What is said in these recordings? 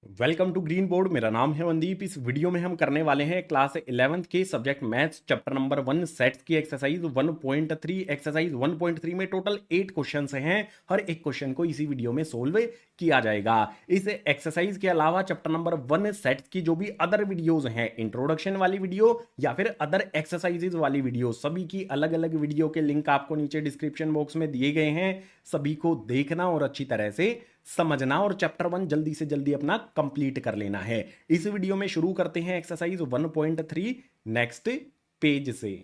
Welcome to green board. मेरा नाम है मनदीप। इस वीडियो में हम करने वाले हैं क्लास 11th के subject maths chapter number 1 sets की एक्सरसाइज 1.3। एक्सरसाइज 1.3 में टोटल 8 क्वेश्चंस हैं। हर एक क्वेश्चन को इसी वीडियो में सोल्व किया जाएगा। इस एक्सरसाइज के अलावा चैप्टर नंबर 1 सेट्स की जो भी अदर वीडियोज हैं, इंट्रोडक्शन वाली वीडियो या फिर अदर एक्सरसाइजेज वाली वीडियो, सभी की अलग अलग वीडियो के लिंक आपको नीचे डिस्क्रिप्शन बॉक्स में दिए गए हैं। सभी को देखना और अच्छी तरह से समझना और चैप्टर 1 जल्दी से जल्दी अपना कंप्लीट कर लेना है। इस वीडियो में शुरू करते हैं एक्सरसाइज 1.3 नेक्स्ट पेज से।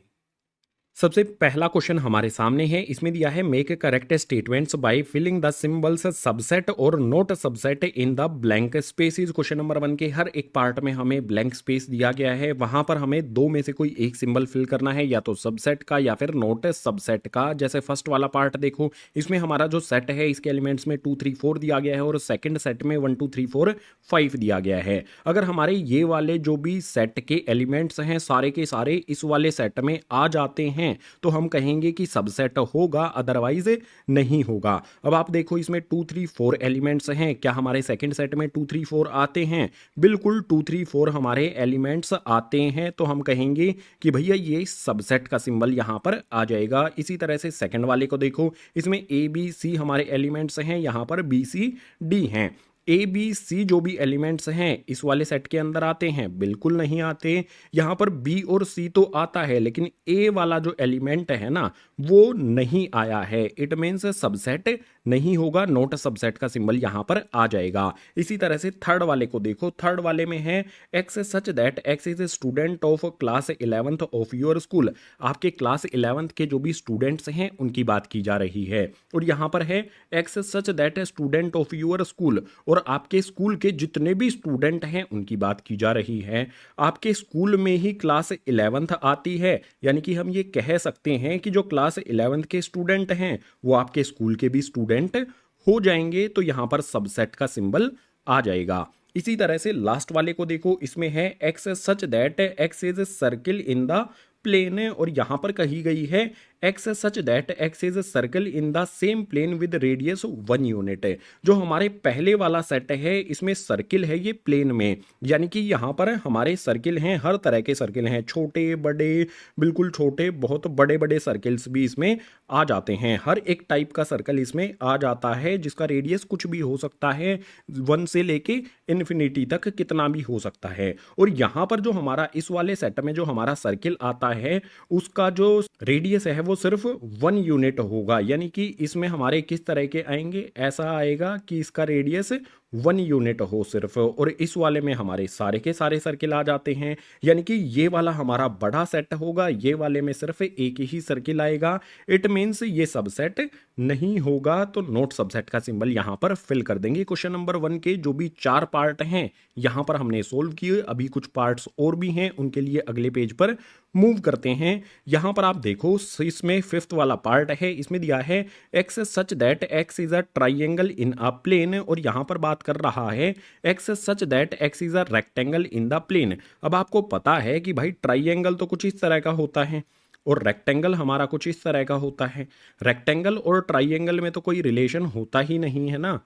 सबसे पहला क्वेश्चन हमारे सामने है। इसमें दिया है make correct statements by filling the symbols subset और not subset in the blank spaces. Question number 1 के हर एक पार्ट में हमें ब्लैंक स्पेस दिया गया है, वहां पर हमें दो में से कोई एक सिंबल फिल करना है, या तो सबसेट का या फिर नोट सबसेट का। जैसे फर्स्ट वाला पार्ट देखो, इसमें हमारा जो सेट है इसके एलिमेंट्स में 2 3 4 दिया गया है और सेकंड सेट में 1 2 3 4 5 दिया गया है। अगर हमारे ये वाले जो भी सेट के एलिमेंट्स हैं सारे के सारे इस वाले सेट में आ जाते हैं तो हम कहेंगे कि सबसेट होगा, अदरवाइज नहीं होगा। अब आप देखो इसमें 2 3 4 एलिमेंट्स हैं, क्या हमारे सेकंड सेट में 2 3 4 आते हैं? बिल्कुल 2 3 4 हमारे एलिमेंट्स आते हैं, तो हम कहेंगे कि भैया ये सबसेट का सिंबल यहां पर आ जाएगा। इसी तरह से सेकंड वाले को देखो, इसमें ए बी सी हमारे एलिमेंट्स हैं, यहां पर बी सी डी हैं। ए बी सी जो भी एलिमेंट्स हैं इस वाले सेट के अंदर आते हैं? बिल्कुल नहीं आते। यहां पर बी और सी तो आता है, लेकिन ए वाला जो एलिमेंट है ना वो नहीं आया है। इट मीन्स सबसेट नहीं होगा, नोट सबसेट का सिंबल यहां पर आ जाएगा। इसी तरह से थर्ड वाले को देखो, थर्ड वाले में है x such that X is a student of class 11th of your school. आपके क्लास 11th के जो भी स्टूडेंट्स हैं उनकी बात की जा रही है। और यहां पर है x such that a student of your school, और आपके स्कूल के जितने भी स्टूडेंट हैं उनकी बात की जा रही है। आपके स्कूल में ही क्लास 11th आती है, यानी कि हम ये कह सकते हैं कि जो क्लास 11th के स्टूडेंट हैं वो आपके स्कूल के भी स्टूडेंट हो जाएंगे, तो यहां पर सबसेट का सिंबल आ जाएगा। इसी तरह से लास्ट वाले को देखो, इसमें है x such that X is circle in the plane, और यहां पर कही गई है x such that X is circle in the same plane with radius 1 unit. जो हमारे पहले वाला सेट है इसमें सर्किल है ये प्लेन में, यानी कि यहां पर हमारे सर्किल हैं, हर तरह के सर्किल हैं, छोटे बड़े, बिल्कुल छोटे, बहुत बड़े बड़े सर्किल्स भी इसमें आ जाते हैं। हर एक टाइप का सर्कल इसमें आ जाता है जिसका रेडियस कुछ भी हो सकता है, 1 से लेके इन्फिनिटी तक कितना भी हो सकता है। और यहां पर जो हमारा इस वाले सेट में जो हमारा सर्किल आता है उसका जो रेडियस है वो सिर्फ 1 यूनिट होगा, यानी कि इसमें हमारे किस तरह के आएंगे, ऐसा आएगा कि इसका रेडियस 1 यूनिट हो सिर्फ। और इस वाले में हमारे सारे के सारे सर्किल आ जाते हैं, यानी कि ये वाला हमारा बड़ा सेट होगा, ये वाले में सिर्फ एक ही सर्किल आएगा। इट मीन्स ये सबसेट नहीं होगा, तो नोट सबसेट का सिंबल यहां पर फिल कर देंगे। क्वेश्चन नंबर 1 के जो भी 4 पार्ट हैं यहां पर हमने सोल्व किए, अभी कुछ पार्ट्स और भी हैं, उनके लिए अगले पेज पर मूव करते हैं। यहां पर आप देखो इसमें 5th वाला पार्ट है, इसमें दिया है x such that X is a triangle in a plane, और यहां पर बात कर रहा है x such that X is a rectangle in the plane. अब आपको पता है कि भाई ट्राइंगल तो कुछ इस तरह का होता है और रेक्टेंगल हमारा कुछ इस तरह का होता है। रेक्टेंगल और ट्राइंगल में तो कोई रिलेशन होता ही नहीं है ना,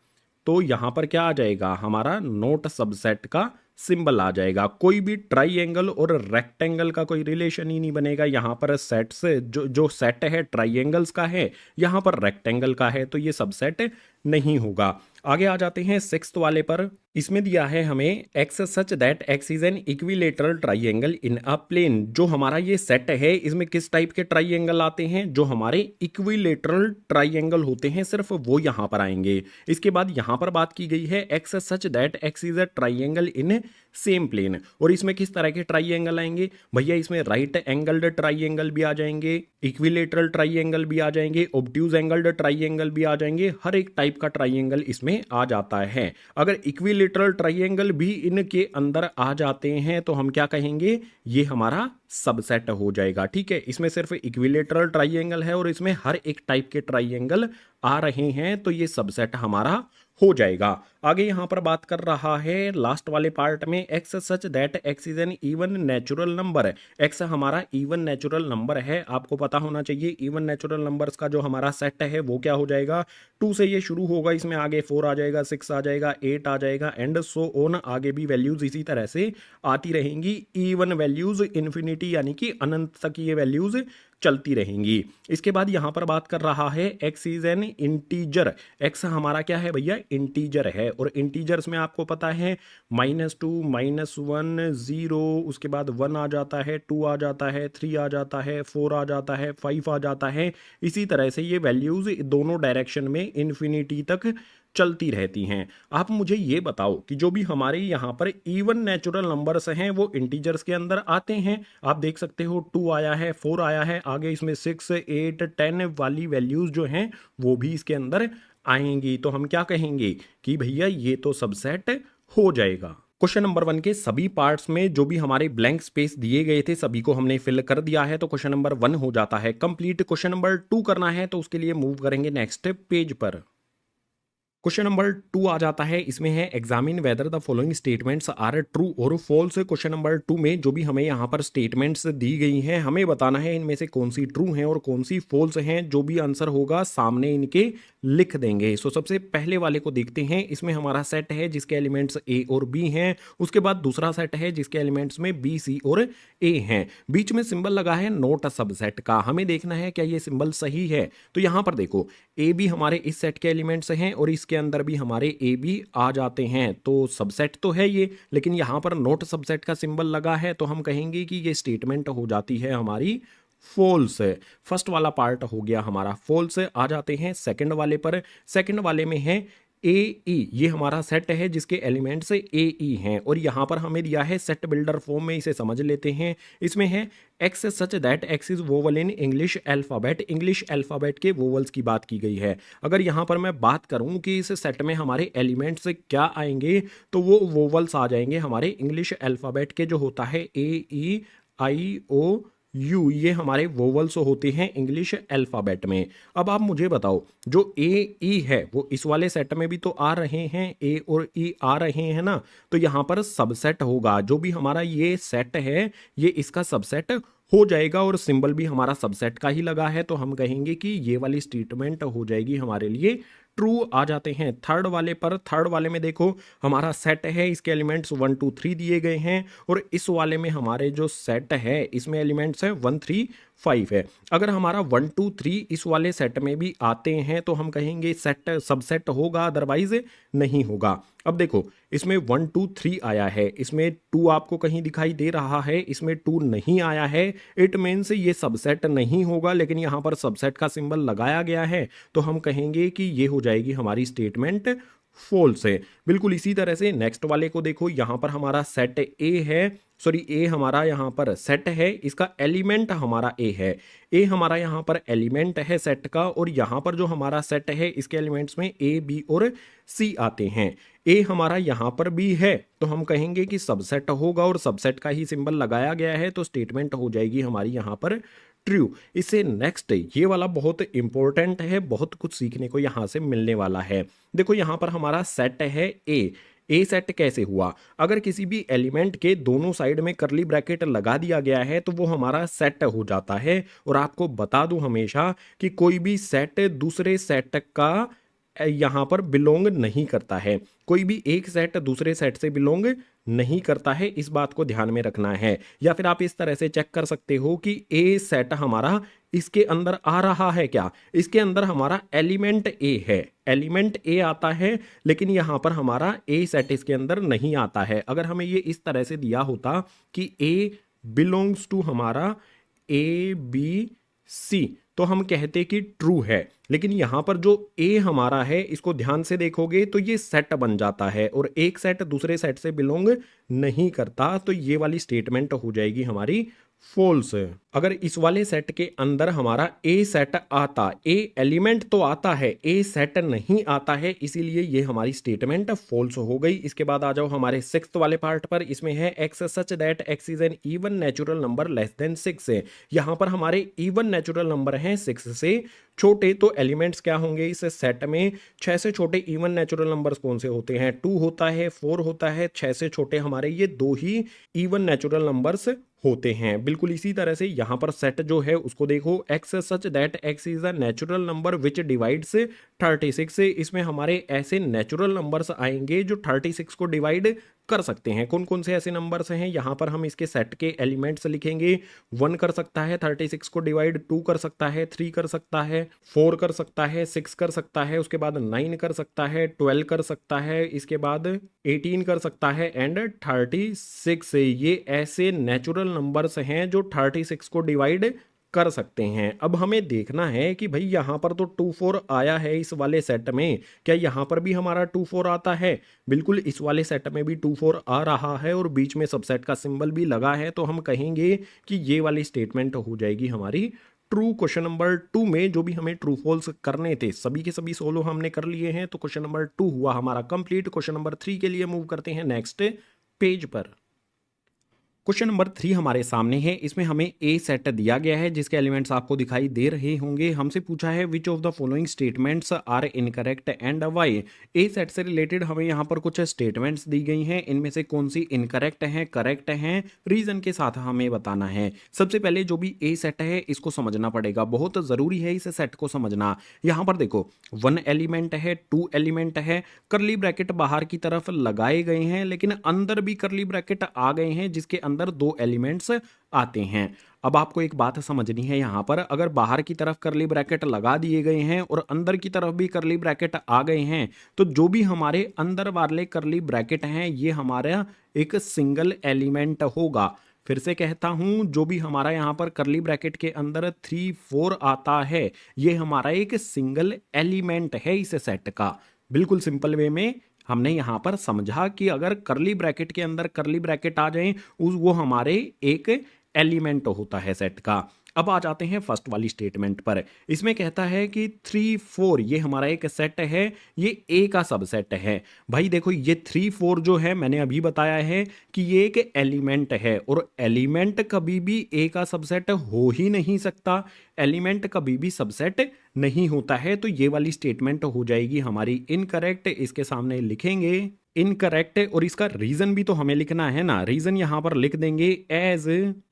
तो यहां पर क्या आ जाएगा, हमारा नोट सबसेट का सिंबल आ जाएगा। कोई भी ट्राइंगल और रेक्टेंगल का कोई रिलेशन ही नहीं बनेगा। यहां पर सेट से जो सेट है ट्राइंगल्स का है, यहां पर रेक्टेंगल का है, तो ये सबसेट नहीं होगा। आगे आ जाते हैं 6th वाले पर। इसमें दिया है हमें X such that X is an equilateral triangle in a plane. जो हमारा ये सेट है इसमें किस टाइप के ट्राइंगल आते हैं, जो हमारे इक्विलेटरल ट्राइंगल होते हैं सिर्फ वो यहां पर आएंगे। इसके बाद यहां पर बात की गई है x such that X is a triangle in same plane, और इसमें किस तरह के ट्राइंगल आएंगे भैया, इसमें राइट एंगल्ड ट्राइंगल भी आ जाएंगे, इक्विलेटरल ट्राइंगल भी आ जाएंगे, ऑब्ट्यूज एंगल्ड ट्राइंगल भी आ जाएंगे, हर एक टाइप का ट्राइंगल इसमें आ जाता है। अगर इक्विलेटरल ट्राइंगल भी इनके अंदर आ जाते हैं तो हम क्या कहेंगे, ये हमारा सबसेट हो जाएगा। ठीक है, इसमें सिर्फ इक्विलेटरल ट्राइंगल है और इसमें हर एक टाइप के ट्राइंगल आ रहे हैं, तो ये सबसेट हमारा हो जाएगा। आगे यहाँ पर बात कर रहा है लास्ट वाले पार्ट में, x such that X is N even natural number. X हमारा इवन नेचुरल नंबर है, आपको पता होना चाहिए इवन नेचुरल नंबर्स का जो हमारा सेट है वो क्या हो जाएगा, 2 से ये शुरू होगा, इसमें आगे 4 आ जाएगा, 6 आ जाएगा, 8 आ जाएगा एंड सो ऑन, आगे भी वैल्यूज इसी तरह से आती रहेंगी, इवन वैल्यूज इन्फिनिटी यानी कि अनंत तक ये वैल्यूज चलती रहेंगी। इसके बाद यहां पर बात कर रहा है x is N integer. X हमारा क्या है भैया, इंटीजर है, और इंटीजर्स में आपको पता है -2 -1 0, उसके बाद 1 आ जाता है, 2 आ जाता है, 3 आ जाता है, 4 आ जाता है, 5 आ जाता है। इसी तरह से ये वैल्यूज दोनों डायरेक्शन में इन्फिनिटी तक चलती रहती हैं। आप मुझे ये बताओ कि जो भी हमारे यहाँ पर इवन नेचुरल नंबर्स हैं वो इंटीजर्स के अंदर आते हैं। आप देख सकते हो 2 आया है, 4 आया है, आगे इसमें 6 8 10 वाली वैल्यूज जो हैं वो भी इसके अंदर आएंगी। तो हम क्या कहेंगे कि भैया ये तो सबसेट हो जाएगा। क्वेश्चन नंबर 1 के सभी पार्ट्स में जो भी हमारे ब्लैंक स्पेस दिए गए थे सभी को हमने फिल कर दिया है, तो क्वेश्चन नंबर 1 हो जाता है कंप्लीट। क्वेश्चन नंबर 2 करना है तो उसके लिए मूव करेंगे नेक्स्ट पेज पर। क्वेश्चन नंबर 2 आ जाता है, इसमें है examine whether the following statements are true और फॉल्स। क्वेश्चन नंबर 2 में जो भी हमें यहाँ पर स्टेटमेंट्स दी गई हैं हमें बताना है इनमें से कौन सी ट्रू हैं और कौन सी फॉल्स हैं। जो भी आंसर होगा सामने इनके लिख देंगे। सो सबसे पहले वाले को देखते हैं। इसमें हमारा सेट है जिसके एलिमेंट्स ए और बी हैं, उसके बाद दूसरा सेट है जिसके एलिमेंट्स में बी सी और ए हैं, बीच में सिंबल लगा है नोट सबसेट का। हमें देखना है क्या ये सिंबल सही है। तो यहां पर देखो ए बी हमारे इस सेट के एलिमेंट्स हैं और इसके अंदर भी हमारे ए बी आ जाते हैं, तो सबसेट तो है ये, लेकिन यहां पर नोट सबसेट का सिंबल लगा है तो हम कहेंगे कि ये स्टेटमेंट हो जाती है हमारी फॉल्स। फर्स्ट वाला पार्ट हो गया हमारा फॉल्स। आ जाते हैं सेकंड वाले पर। सेकंड वाले में है ए ई, ये हमारा सेट है जिसके एलिमेंट्स ए ई हैं और यहां पर हमें दिया है सेट बिल्डर फॉर्म में, इसे समझ लेते हैं। इसमें है x such that X is vowel in English alphabet. English alphabet के वोवल्स की बात की गई है। अगर यहां पर मैं बात करूं कि इस सेट में हमारे एलिमेंट्स क्या आएंगे तो वो वोवल्स आ जाएंगे हमारे इंग्लिश अल्फाबेट के, जो होता है ए ई आई ओ यू, ये हमारे वोवल्स होते हैं इंग्लिश अल्फाबेट में। अब आप मुझे बताओ जो ए ई है वो इस वाले सेट में भी तो आ रहे हैं, ए और ई आ रहे हैं ना, तो यहाँ पर सबसेट होगा। जो भी हमारा ये सेट है ये इसका सबसेट हो जाएगा और सिंबल भी हमारा सबसेट का ही लगा है, तो हम कहेंगे कि ये वाली स्टेटमेंट हो जाएगी हमारे लिए ट्रू। आ जाते हैं थर्ड वाले पर। थर्ड वाले में देखो हमारा सेट है, इसके एलिमेंट्स 1 2 3 दिए गए हैं और इस वाले में हमारे जो सेट है इसमें एलिमेंट्स है 1 3 5 है। अगर हमारा 1 2 3 इस वाले सेट में भी आते हैं तो हम कहेंगे सेट सबसेट होगा, अदरवाइज नहीं होगा। अब देखो इसमें 1 2 3 आया है, इसमें 2 आपको कहीं दिखाई दे रहा है, इसमें 2 नहीं आया है, इट मीन्स ये सबसेट नहीं होगा, लेकिन यहाँ पर सबसेट का सिंबल लगाया गया है तो हम कहेंगे कि ये हो जाएगी हमारी स्टेटमेंट फॉल्स है। बिल्कुल इसी तरह से नेक्स्ट वाले को देखो, यहां पर हमारा सेट ए है, सॉरी ए हमारा यहां पर सेट है, इसका एलिमेंट हमारा ए है, ए हमारा यहां पर एलिमेंट है सेट का, और यहां पर जो हमारा सेट है इसके एलिमेंट्स में ए बी और सी आते हैं। ए हमारा यहां पर भी है तो हम कहेंगे कि सबसेट होगा और सबसेट का ही सिंबल लगाया गया है तो स्टेटमेंट हो जाएगी हमारी यहां पर ट्रू। इससे नेक्स्ट ये वाला बहुत इंपॉर्टेंट है, बहुत कुछ सीखने को यहां से मिलने वाला है। देखो यहां पर हमारा सेट है ए सेट कैसे हुआ, अगर किसी भी एलिमेंट के दोनों साइड में करली ब्रैकेट लगा दिया गया है तो वो हमारा सेट हो जाता है। और आपको बता दूं हमेशा कि कोई भी सेट दूसरे सेट का यहां पर बिलोंग नहीं करता है, कोई भी एक सेट दूसरे सेट से बिलोंग नहीं करता है, इस बात को ध्यान में रखना है। या फिर आप इस तरह से चेक कर सकते हो कि ए सेट हमारा इसके अंदर आ रहा है क्या, इसके अंदर हमारा एलिमेंट ए है, एलिमेंट ए आता है, लेकिन यहां पर हमारा ए सेट इसके अंदर नहीं आता है। अगर हमें ये इस तरह से दिया होता कि ए बिलोंग्स टू हमारा ए बी सी तो हम कहते कि ट्रू है, लेकिन यहां पर जो ए हमारा है इसको ध्यान से देखोगे तो ये सेट बन जाता है और एक सेट दूसरे सेट से बिलोंग नहीं करता, तो ये वाली स्टेटमेंट हो जाएगी हमारी फॉल्स। अगर इस वाले सेट के अंदर हमारा ए सेट आता, ए एलिमेंट तो आता है, ए सेट नहीं आता है, इसीलिए ये हमारी स्टेटमेंट फॉल्स हो गई। इसके बाद आ जाओ हमारे सिक्स्थ वाले पार्ट पर। इसमें है x such that X is N even natural number less than 6 है। यहां पर हमारे इवन नेचुरल नंबर हैं 6 से छोटे तो एलिमेंट्स क्या होंगे इस सेट में, 6 से छोटे इवन नेचुरल नंबर्स कौन से होते हैं, 2 होता है, 4 होता है, 6 से छोटे हमारे ये 2 ही इवन नेचुरल नंबर्स होते हैं। बिल्कुल इसी तरह से यहाँ पर सेट जो है उसको देखो, x such that x is a natural number which divides 36। इसमें हमारे ऐसे नेचुरल नंबर्स आएंगे जो 36 को डिवाइड कर सकते हैं। कौन कौन से ऐसे नंबर्स हैं, यहाँ पर हम इसके सेट के एलिमेंट्स लिखेंगे। 1 कर सकता है 36 को डिवाइड, 2 कर सकता है, 3 कर सकता है, 4 कर सकता है, 6 कर सकता है, उसके बाद 9 कर सकता है, 12 कर सकता है, इसके बाद 18 कर सकता है एंड 36। ये ऐसे नेचुरल नंबर्स हैं जो 36 को डिवाइड कर सकते हैं। अब हमें देखना है कि भाई यहाँ पर तो 2 4 आया है इस वाले सेट में, क्या यहाँ पर भी हमारा 2 4 आता है? बिल्कुल इस वाले सेट में भी 2 4 आ रहा है और बीच में सबसेट का सिंबल भी लगा है, तो हम कहेंगे कि ये वाली स्टेटमेंट हो जाएगी हमारी ट्रू। क्वेश्चन नंबर 2 में जो भी हमें ट्रू फॉल्स करने थे सभी के सभी सोलो हमने कर लिए हैं, तो क्वेश्चन नंबर 2 हुआ हमारा कंप्लीट। क्वेश्चन नंबर 3 के लिए मूव करते हैं नेक्स्ट पेज पर। क्वेश्चन नंबर 3 हमारे सामने है। इसमें हमें ए सेट दिया गया है जिसके एलिमेंट्स आपको दिखाई दे रहे होंगे। हमसे पूछा है which of the following statements are incorrect and why. A set से रिलेटेड हमें यहाँ पर कुछ स्टेटमेंट्स दी गई हैं, इनमें से कौन सी इनकरेक्ट हैं, करेक्ट हैं, रीजन के साथ हमें बताना है। सबसे पहले जो भी ए सेट है इसको समझना पड़ेगा, बहुत जरूरी है इस सेट को समझना। यहाँ पर देखो 1 एलिमेंट है, 2 एलिमेंट है, करली ब्रैकेट बाहर की तरफ लगाए गए हैं लेकिन अंदर भी करली ब्रैकेट आ गए हैं जिसके अंदर 2 एलिमेंट्स आते हैं। अब आपको एक बात समझनी है, यहां पर अगर बाहर की तरफ करली ब्रैकेट लगा दिए गए हैं और अंदर की तरफ भी करली ब्रैकेट आ गए हैं, तो जो भी हमारे अंदर वाले करली ब्रैकेट हैं ये हमारा एक सिंगल एलिमेंट होगा। फिर से कहता हूं, जो भी हमारा यहां पर करली ब्रैकेट के अंदर 3 4 आता है ये हमारा एक सिंगल एलिमेंट है इस सेट का। बिल्कुल सिंपल वे में हमने यहां पर समझा कि अगर करली ब्रैकेट के अंदर करली ब्रैकेट आ जाए वो हमारे एक एलिमेंट होता है सेट का। अब आ जाते हैं फर्स्ट वाली स्टेटमेंट पर। इसमें कहता है कि 3 4 ये हमारा एक सेट है, ये ए का सबसेट है। भाई देखो ये 3 4 जो है मैंने अभी बताया है कि ये एक एलिमेंट है और एलिमेंट कभी भी ए का सबसेट हो ही नहीं सकता, एलिमेंट कभी भी सबसेट नहीं होता है। तो ये वाली स्टेटमेंट हो जाएगी हमारी इनकरेक्ट। इसके सामने लिखेंगे इनकरेक्ट और इसका रीजन भी तो हमें लिखना है ना। रीजन यहां पर लिख देंगे as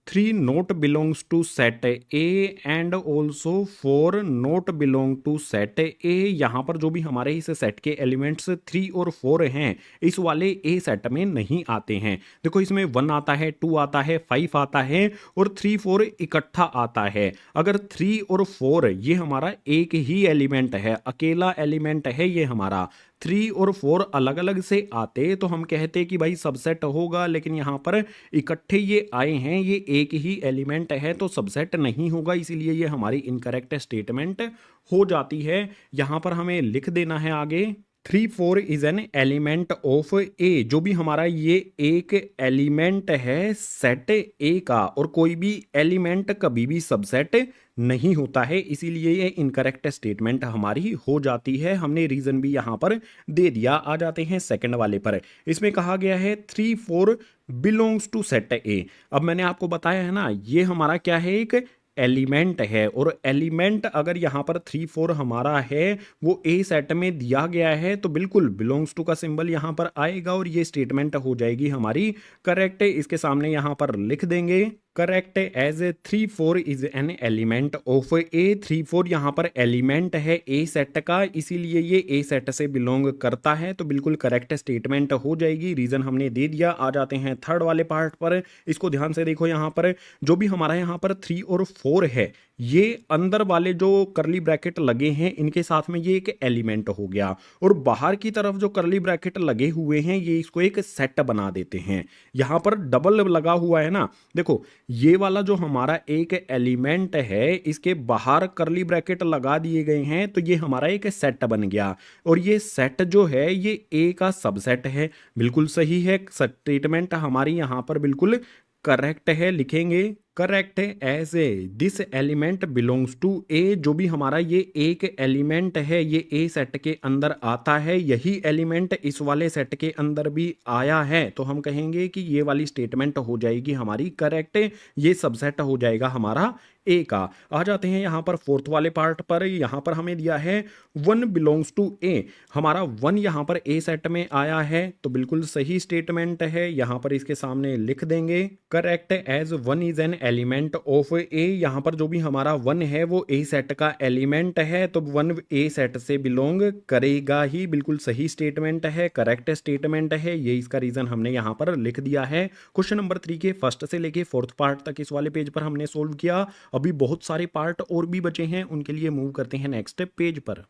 3 not belongs to set A and also 4 not belong to set A. यहां पर जो भी हमारे इस सेट के एलिमेंट्स 3 और 4 हैं इस वाले ए सेट में नहीं आते हैं। देखो इसमें 1 आता है, 2 आता है, 5 आता है और 3 4 इकट्ठा आता है। अगर 3 और 4 ये हमारा एक ही एलिमेंट है, अकेला एलिमेंट है ये हमारा, 3 और 4 अलग अलग से आते तो हम कहते कि भाई सबसेट होगा, लेकिन यहां पर इकट्ठे ये आए हैं, ये एक ही एलिमेंट है तो सबसेट नहीं होगा, इसीलिए ये हमारी इनकरेक्ट स्टेटमेंट हो जाती है। यहां पर हमें लिख देना है आगे 3 4 is an element of A. जो भी हमारा ये एक एलिमेंट है सेट ए का और कोई भी एलिमेंट कभी भी सबसेट नहीं होता है, इसीलिए ये इनकरेक्ट स्टेटमेंट हमारी हो जाती है। हमने रीजन भी यहां पर दे दिया। आ जाते हैं सेकंड वाले पर। इसमें कहा गया है 3 4 बिलोंग्स टू सेट ए। अब मैंने आपको बताया है ना ये हमारा क्या है, एक एलिमेंट है और एलिमेंट अगर यहाँ पर 3 4 हमारा है वो ए सेट में दिया गया है तो बिल्कुल बिलोंग्स टू का सिंबल यहाँ पर आएगा और ये स्टेटमेंट हो जाएगी हमारी करेक्ट। इसके सामने यहाँ पर लिख देंगे correct as 3 4 is an element of A. 3 4 यहाँ पर एलिमेंट है ए सेट का, इसीलिए ये ए सेट से बिलोंग करता है, तो बिल्कुल करेक्ट स्टेटमेंट हो जाएगी। रीजन हमने दे दिया। आ जाते हैं थर्ड वाले पार्ट पर। इसको ध्यान से देखो, यहाँ पर जो भी हमारा यहाँ पर 3 और 4 है ये अंदर वाले जो करली ब्रैकेट लगे हैं इनके साथ में ये एक एलिमेंट हो गया और बाहर की तरफ जो करली ब्रैकेट लगे हुए हैं ये इसको एक सेट बना देते हैं। यहां पर डबल लगा हुआ है ना, देखो ये वाला जो हमारा एक एलिमेंट है इसके बाहर करली ब्रैकेट लगा दिए गए हैं तो ये हमारा एक सेट बन गया और ये सेट जो है ये ए का सबसेट है। बिल्कुल सही है, स्टेटमेंट हमारी यहां पर बिल्कुल करेक्ट है। लिखेंगे correct as A this element belongs to A. जो भी हमारा ये एक एलिमेंट है ये ए सेट के अंदर आता है, यही एलिमेंट इस वाले सेट के अंदर भी आया है, तो हम कहेंगे कि ये वाली स्टेटमेंट हो जाएगी हमारी करेक्ट। ये सबसेट हो जाएगा हमारा ए का। आ जाते हैं यहां पर फोर्थ वाले पार्ट पर। यहां पर हमें दिया है वन बिलोंग्स टू ए। हमारा वन यहां पर ए सेट में आया है, तो बिल्कुल सही स्टेटमेंट है। यहां पर इसके सामने लिख देंगे correct as one is an element of A. यहां पर जो भी हमारा वन है वो ए सेट का एलिमेंट है, तो वन ए सेट से बिलोंग करेगा ही। बिल्कुल सही स्टेटमेंट है, करेक्ट स्टेटमेंट है। ये इसका रीजन हमने यहां पर लिख दिया है। क्वेश्चन नंबर 3 के फर्स्ट से लेके फोर्थ पार्ट तक इस वाले पेज पर हमने सोल्व किया। अभी बहुत सारे पार्ट और भी बचे हैं, उनके लिए मूव करते हैं नेक्स्ट पेज पर।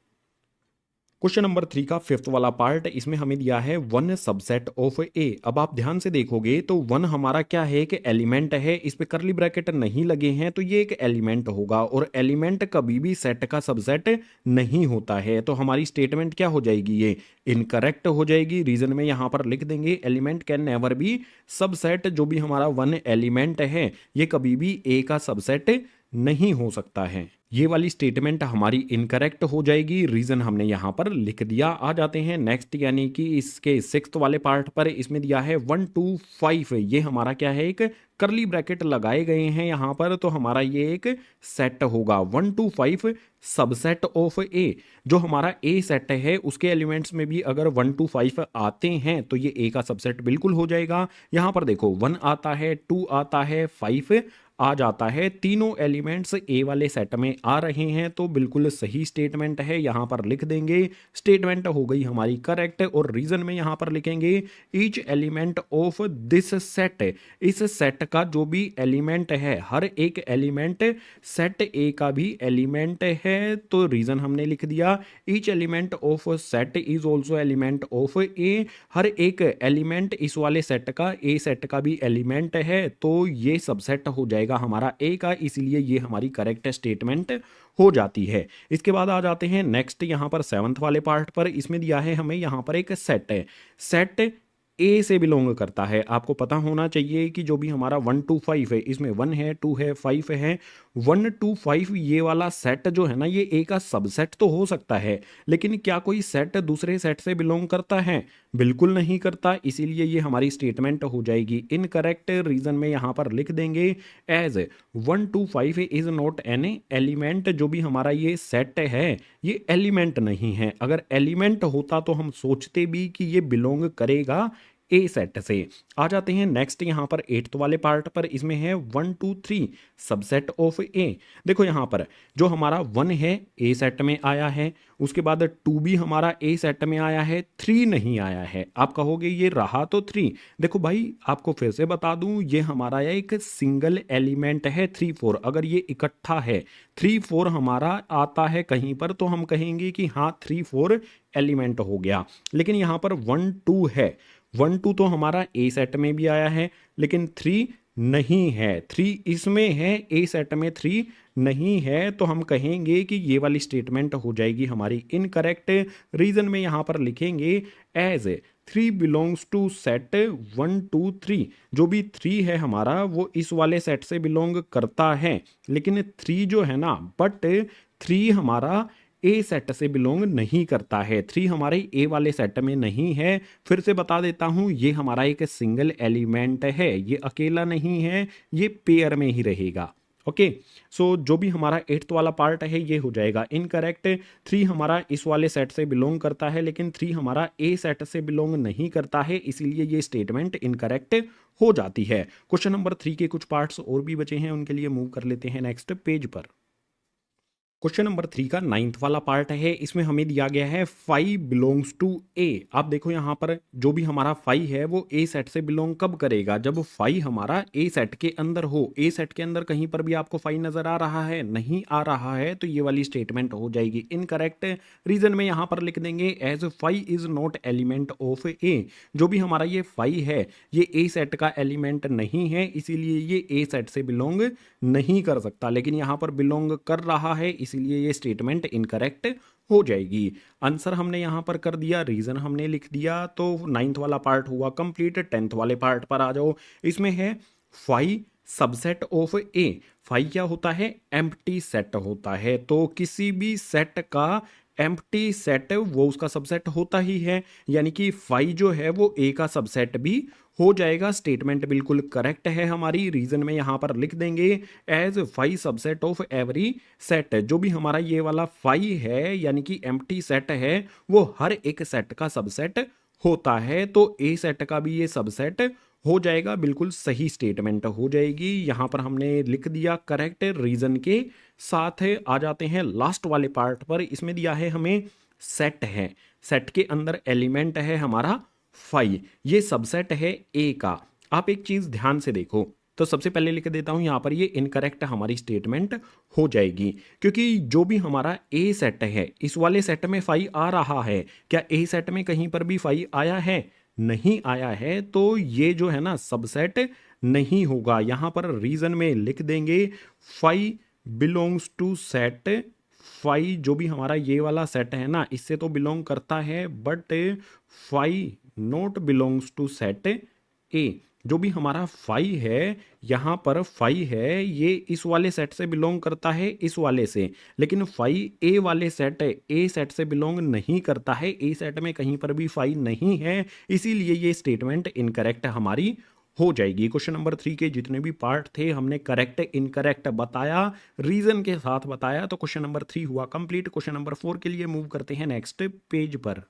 क्वेश्चन नंबर 3 का फिफ्थ वाला पार्ट, इसमें हमें दिया है वन सबसेट ऑफ ए। अब आप ध्यान से देखोगे तो वन हमारा क्या है कि एलिमेंट है, इस पे करली ब्रैकेट नहीं लगे हैं, तो ये एक एलिमेंट होगा। और एलिमेंट कभी भी सेट का सबसेट नहीं होता है, तो हमारी स्टेटमेंट क्या हो जाएगी, ये इनकरेक्ट हो जाएगी। रीजन में यहां पर लिख देंगे element can never be subset. जो भी हमारा वन एलिमेंट है ये कभी भी ए का सबसेट नहीं हो सकता है। ये वाली स्टेटमेंट हमारी इनकरेक्ट हो जाएगी। रीजन हमने यहां पर लिख दिया। आ जाते हैं नेक्स्ट, यानी कि इसके सिक्स्थ वाले पार्ट पर। इसमें दिया है 1 2 5। ये हमारा क्या है, एक करली ब्रैकेट लगाए गए हैं यहां पर, तो हमारा ये एक सेट होगा 1 2 5 सबसेट ऑफ ए। जो हमारा ए सेट है उसके एलिमेंट्स में भी अगर 1 2 5 आते हैं तो ये ए का सबसेट बिल्कुल हो जाएगा। यहां पर देखो 1 आता है, 2 आता है, 5 आ जाता है। तीनों एलिमेंट्स ए वाले सेट में आ रहे हैं, तो बिल्कुल सही स्टेटमेंट है। यहां पर लिख देंगे स्टेटमेंट हो गई हमारी करेक्ट। और रीजन में यहां पर लिखेंगे each element of this set. इस सेट का जो भी एलिमेंट है, हर एक एलिमेंट सेट ए का भी एलिमेंट है, तो रीजन हमने लिख दिया each element of set is also element of A. हर एक एलिमेंट इस वाले सेट का ए सेट का भी एलिमेंट है, तो ये सबसेट हो जाएगा हमारा ए का, इसलिए ये हमारी करेक्ट स्टेटमेंट हो जाती है। इसके बाद आ जाते हैं नेक्स्ट यहां पर सेवंथ वाले पार्ट पर। इसमें दिया है हमें यहां पर एक सेट है, सेट ए से बिलोंग करता है। आपको पता होना चाहिए कि जो भी हमारा 1 2 5 है, इसमें 1 है, 2 है, 5 है। 1 2 5 ये वाला सेट जो है ना, ये ए का सबसेट तो हो सकता है, लेकिन क्या कोई सेट दूसरे सेट से बिलोंग करता है? बिल्कुल नहीं करता, इसीलिए ये हमारी स्टेटमेंट हो जाएगी इनकरेक्ट। रीजन में यहां पर लिख देंगे as 1 2 5 is not an element. जो भी हमारा ये सेट है ये एलिमेंट नहीं है। अगर एलिमेंट होता तो हम सोचते भी कि ये बिलोंग करेगा ए सेट से। आ जाते हैं नेक्स्ट यहां पर एट्थ वाले पार्ट पर। इसमें है 1 2 3 सबसेट ऑफ ए। देखो यहां पर जो हमारा 1 है ए सेट में आया है, उसके बाद 2 भी हमारा ए सेट में आया है, 3 नहीं आया है। आप कहोगे ये रहा तो 3। देखो भाई आपको फिर से बता दूं, ये हमारा एक सिंगल एलिमेंट है 3 4। अगर ये इकट्ठा है 3 4 हमारा आता है कहीं पर, तो हम कहेंगे कि हाँ 3 4 एलिमेंट हो गया। लेकिन यहां पर 1 2 है, 1 2 तो हमारा ए सेट में भी आया है, लेकिन 3 नहीं है। 3 इसमें है, ए सेट में 3 नहीं है, तो हम कहेंगे कि ये वाली स्टेटमेंट हो जाएगी हमारी इनकरेक्ट। रीजन में यहां पर लिखेंगे एज 3 बिलोंग्स टू सेट 1 2 3। जो भी 3 है हमारा वो इस वाले सेट से बिलोंग करता है, लेकिन 3 जो है ना, बट 3 हमारा ए सेट से बिलोंग नहीं करता है। 3 हमारे ए वाले सेट में नहीं है। फिर से बता देता हूं, ये हमारा एक सिंगल एलिमेंट है, ये अकेला नहीं है, ये पेयर में ही रहेगा। ओके, सो जो भी हमारा एट्थ वाला पार्ट है ये हो जाएगा इनकरेक्ट। 3 हमारा इस वाले सेट से बिलोंग करता है, लेकिन 3 हमारा ए सेट से बिलोंग नहीं करता है, इसीलिए ये स्टेटमेंट इनकरेक्ट हो जाती है। क्वेश्चन नंबर 3 के कुछ पार्ट्स और भी बचे हैं, उनके लिए मूव कर लेते हैं नेक्स्ट पेज पर। क्वेश्चन नंबर 3 का 9th वाला पार्ट है। इसमें हमें दिया गया है 5 बिलोंग्स टू ए। आप देखो यहां पर जो भी हमारा 5 है वो ए सेट से बिलोंग कब करेगा, जब 5 हमारा ए सेट के अंदर हो। ए सेट के अंदर कहीं पर भी आपको 5 नजर आ रहा है? नहीं आ रहा है, तो ये वाली स्टेटमेंट हो जाएगी इनकरेक्ट। रीजन में यहां पर लिख देंगे as 5 is not element of A. जो भी हमारा ये 5 है ये ए सेट का एलिमेंट नहीं है, इसीलिए ये ए सेट से बिलोंग नहीं कर सकता, लेकिन यहां पर बिलोंग कर रहा है, इसीलिए ये स्टेटमेंट इनकरेक्ट हो जाएगी। आंसर हमने यहां पर कर दिया, रीजन हमने लिख दिया, तो 9th वाला पार्ट हुआ कंप्लीट। 10th वाले पार्ट पर आ जाओ। इसमें है 5 सबसेट ऑफ ए। फाई क्या होता है? एम्प्टी सेट होता है। तो किसी भी सेट का एम्प्टी सेट वो उसका सबसेट होता ही है, यानी कि फाई जो है वो ए का सबसेट भी हो जाएगा। स्टेटमेंट बिल्कुल करेक्ट है हमारी। रीजन में यहां पर लिख देंगे as phi subset of every set. जो भी हमारा ये वाला फाई है यानी कि एम्प्टी सेट है वो हर एक सेट का सबसेट होता है। तो ए सेट का भी ये सबसेट हो जाएगा। बिल्कुल सही स्टेटमेंट हो जाएगी। यहां पर हमने लिख दिया करेक्ट रीजन के साथ। आ जाते हैं लास्ट वाले पार्ट पर। इसमें दिया है हमें सेट है, सेट के अंदर एलिमेंट है हमारा फाई, ये सबसेट है ए का। आप एक चीज ध्यान से देखो, तो सबसे पहले लिख देता हूं यहां पर ये इनकरेक्ट हमारी स्टेटमेंट हो जाएगी, क्योंकि जो भी हमारा ए सेट है इस वाले सेट में फाई आ रहा है। क्या ए सेट में कहीं पर भी फाई आया है? नहीं आया है। तो ये जो है ना सबसेट नहीं होगा। यहां पर रीजन में लिख देंगे phi belongs to set. Phi जो भी हमारा ये वाला सेट है ना इससे तो बिलोंग करता है, but phi not belongs to set A. जो भी हमारा फाई है यहां पर फाई है ये इस वाले सेट से बिलोंग करता है, इस वाले से। लेकिन फाई ए वाले सेट ए सेट से बिलोंग नहीं करता है। ए सेट में कहीं पर भी फाई नहीं है, इसीलिए ये स्टेटमेंट इनकरेक्ट हमारी हो जाएगी। क्वेश्चन नंबर 3 के जितने भी पार्ट थे हमने करेक्ट इनकरेक्ट बताया, रीजन के साथ बताया। तो क्वेश्चन नंबर 3 हुआ कंप्लीट। क्वेश्चन नंबर 4 के लिए मूव करते हैं नेक्स्ट पेज पर।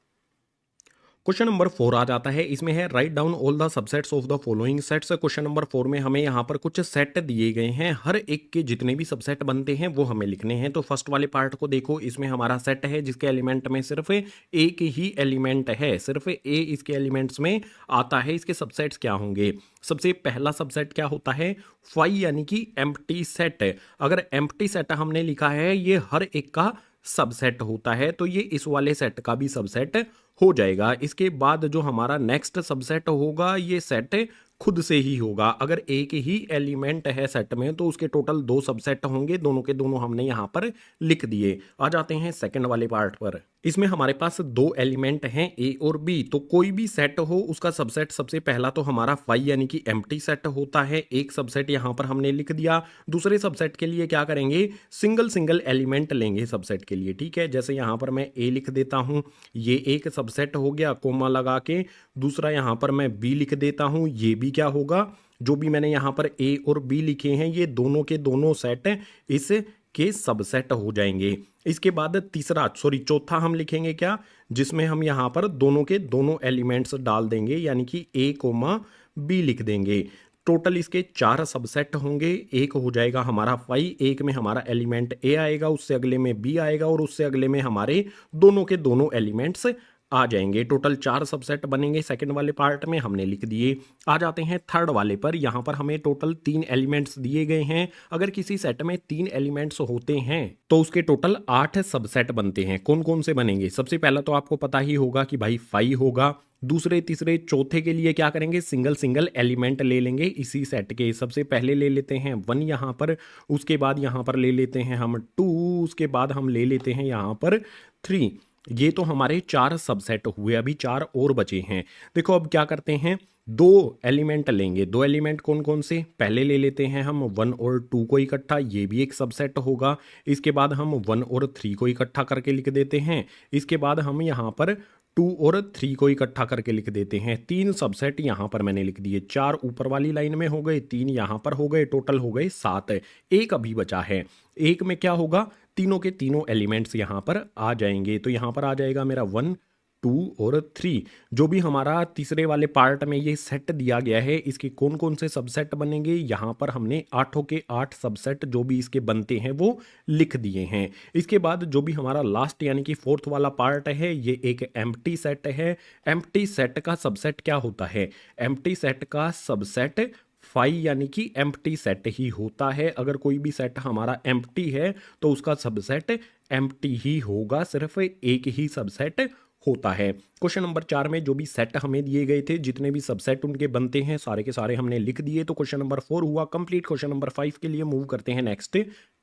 क्वेश्चन नंबर 4 आ जाता है। इसमें है write down all the subsets of the following sets. Question number 4 में हमें यहाँ पर कुछ सेट दिए गए हैं, हर एक के जितने भी सबसेट बनते हैं वो हमें लिखने हैं। तो फर्स्ट वाले पार्ट को देखो, इसमें हमारा सेट है जिसके एलिमेंट में सिर्फ एक ही एलिमेंट है, सिर्फ ए इसके एलिमेंट्स में आता है। इसके सबसेट्स क्या होंगे? सबसे पहला सबसेट क्या होता है? फाई यानी कि एम्प्टी सेट। अगर एम्प्टी सेट हमने लिखा है ये हर एक का सबसेट होता है, तो ये इस वाले सेट का भी सबसेट हो जाएगा। इसके बाद जो हमारा नेक्स्ट सबसेट होगा ये सेट खुद से ही होगा। अगर एक ही एलिमेंट है सेट में तो उसके टोटल 2 सबसेट होंगे, दोनों के दोनों हमने यहां पर लिख दिए। आ जाते हैं सेकंड वाले पार्ट पर। इसमें हमारे पास 2 एलिमेंट हैं ए और बी। तो कोई भी सेट हो उसका सबसेट सबसे पहला तो हमारा फाई यानी कि एम्प्टी सेट होता है। एक सबसेट यहां पर हमने लिख दिया। दूसरे सबसेट के लिए क्या करेंगे? सिंगल सिंगल एलिमेंट लेंगे सबसेट के लिए, ठीक है। जैसे यहां पर मैं ए लिख देता हूं, ये एक सबसेट हो गया कोमा लगा के। दूसरा यहां पर मैं बी लिख देता हूं, ये भी क्या होगा? जो भी मैंने यहां पर ए और बी लिखे हैं ये दोनों के दोनों सेट इस के सबसेट हो जाएंगे। इसके बाद चौथा हम लिखेंगे क्या? जिसमें हम यहां पर दोनों के दोनों एलिमेंट्स डाल देंगे, यानी कि ए कोमा बी लिख देंगे। टोटल इसके 4 सबसेट होंगे। एक हो जाएगा हमारा फाई, एक में हमारा एलिमेंट ए आएगा, उससे अगले में बी आएगा और उससे अगले में हमारे दोनों के दोनों एलिमेंट्स आ जाएंगे। टोटल 4 सबसेट बनेंगे। सेकंड वाले पार्ट में हमने लिख दिए। आ जाते हैं थर्ड वाले पर। यहां पर हमें टोटल 3 एलिमेंट्स दिए गए हैं। अगर किसी सेट में 3 एलिमेंट्स होते हैं तो उसके टोटल 8 सबसेट बनते हैं। कौन कौन से बनेंगे? सबसे पहला तो आपको पता ही होगा कि भाई फाई होगा। दूसरे तीसरे चौथे के लिए क्या करेंगे? सिंगल सिंगल एलिमेंट ले लेंगे इसी सेट के। सबसे पहले ले लेते हैं 1 यहां पर, उसके बाद यहां पर ले लेते हैं हम 2, उसके बाद हम ले लेते हैं यहां पर 3। ये तो हमारे 4 सबसेट हुए, अभी 4 और बचे हैं। देखो अब क्या करते हैं, 2 एलिमेंट लेंगे। 2 एलिमेंट कौन कौन से? पहले ले लेते हैं हम 1 और 2 को इकट्ठा, ये भी एक सबसेट होगा। इसके बाद हम 1 और 3 को इकट्ठा करके लिख देते हैं। इसके बाद हम यहाँ पर 2 और 3 को इकट्ठा करके लिख देते हैं। 3 सबसेट यहाँ पर मैंने लिख दिए। 4 ऊपर वाली लाइन में हो गए, 3 यहाँ पर हो गए, टोटल हो गए 7। एक अभी बचा है। एक में क्या होगा? तीनों के तीनों एलिमेंट्स यहां पर आ जाएंगे। तो यहां पर आ जाएगा मेरा 1, 2 और 3। जो भी हमारा तीसरे वाले पार्ट में ये सेट दिया गया है इसके कौन कौन से सबसेट बनेंगे? यहां पर हमने 8 के 8 सबसेट जो भी इसके बनते हैं वो लिख दिए हैं। इसके बाद जो भी हमारा लास्ट यानी कि फोर्थ वाला पार्ट है ये एक एम्प्टी सेट है। एम्प्टी सेट का सबसेट क्या होता है? एम्प्टी सेट का सबसेट फाई यानी कि एम्प्टी सेट ही होता है। अगर कोई भी सेट हमारा एम्प्टी है तो उसका सबसेट एम्प्टी ही होगा, सिर्फ एक ही सबसेट होता है। क्वेश्चन नंबर 4 में जो भी सेट हमें दिए गए थे, जितने भी सबसेट उनके बनते हैं सारे के सारे हमने लिख दिए। तो क्वेश्चन नंबर 4 हुआ कंप्लीट। क्वेश्चन नंबर 5 के लिए मूव करते हैं नेक्स्ट